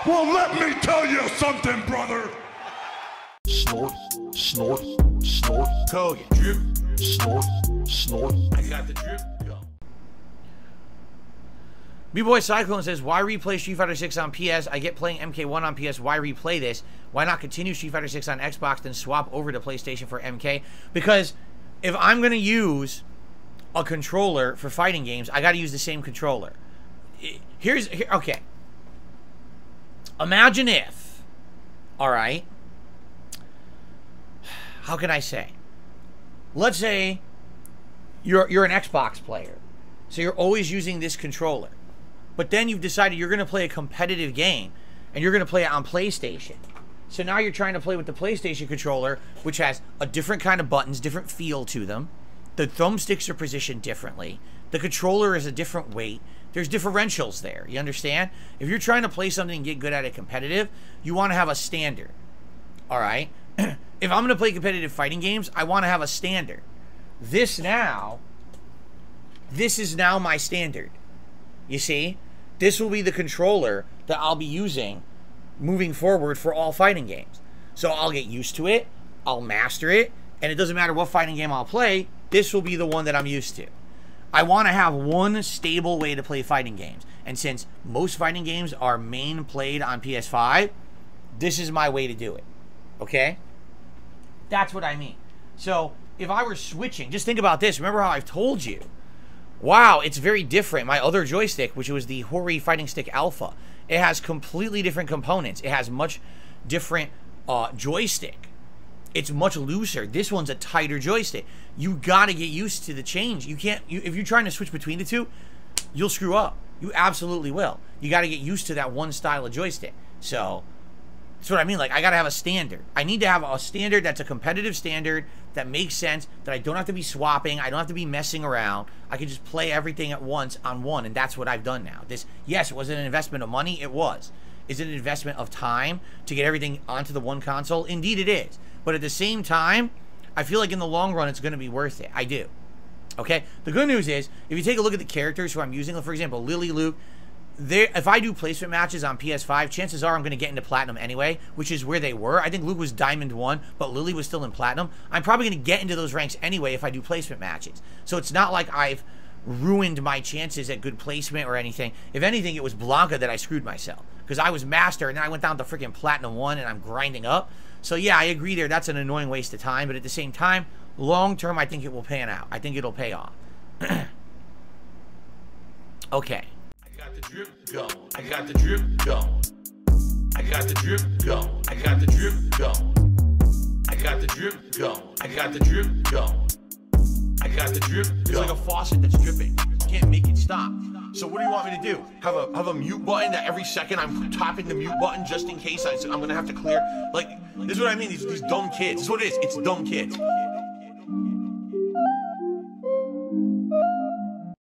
Well, let me tell you something, brother. Snort, snort, snort. Kogan. Drip. Snort, snort. I got the drip. Go. B-Boy Cyclone says, why replay Street Fighter 6 on PS? I get playing MK1 on PS. Why replay this? Why not continue Street Fighter 6 on Xbox, then swap over to PlayStation for MK? Because if I'm going to use a controller for fighting games, I got to use the same controller. Okay. Imagine if, all right, how can I say? Let's say you're an Xbox player, so you're always using this controller, but then you've decided you're going to play a competitive game, and you're going to play it on PlayStation. So now you're trying to play with the PlayStation controller, which has a different kind of buttons, different feel to them. The thumbsticks are positioned differently. The controller is a different weight. There's differentials there. You understand? If you're trying to play something and get good at it competitive, you want to have a standard. All right? If I'm going to play competitive fighting games, I want to have a standard. This is now my standard. You see? This will be the controller that I'll be using moving forward for all fighting games. So I'll get used to it, I'll master it, and it doesn't matter what fighting game I'll play, this will be the one that I'm used to. I want to have one stable way to play fighting games. And since most fighting games are main played on PS5, this is my way to do it. Okay? That's what I mean. So if I were switching, just think about this. Remember how I've told you, wow, it's very different. My other joystick, which was the Hori Fighting Stick Alpha, it has completely different components. It has much different joystick. It's much looser. This one's a tighter joystick. You got to get used to the change. You can't, if you're trying to switch between the two, you'll screw up. You absolutely will. You got to get used to that one style of joystick. So that's what I mean. Like, I got to have a standard. I need to have a standard that's a competitive standard that makes sense, that I don't have to be swapping. I don't have to be messing around. I can just play everything at once on one, and that's what I've done now. This, yes, was it an investment of money? It was. Is it an investment of time to get everything onto the one console? Indeed it is. But at the same time, I feel like in the long run, it's going to be worth it. I do. Okay? The good news is, if you take a look at the characters who I'm using, for example, Lily, Luke, if I do placement matches on PS5, chances are I'm going to get into Platinum anyway, which is where they were. I think Luke was Diamond 1, but Lily was still in Platinum. I'm probably going to get into those ranks anyway if I do placement matches. So it's not like I've ruined my chances at good placement or anything. If anything, it was Blanca that I screwed myself. Because I was Master, and then I went down to freaking Platinum 1, and I'm grinding up. So yeah, I agree there. That's an annoying waste of time. But at the same time, long term, I think it will pan out. I think it'll pay off. Okay. I got the drip going. I got the drip going. I got the drip going. I got the drip going. I got the drip going. I got the drip going. I got the drip going. It's like a faucet that's dripping. You can't make it stop. So what do you want me to do? Have a mute button that every second I'm tapping the mute button just in case I'm gonna have to clear? Like, this is what I mean, these dumb kids. This is what it is, it's dumb kids.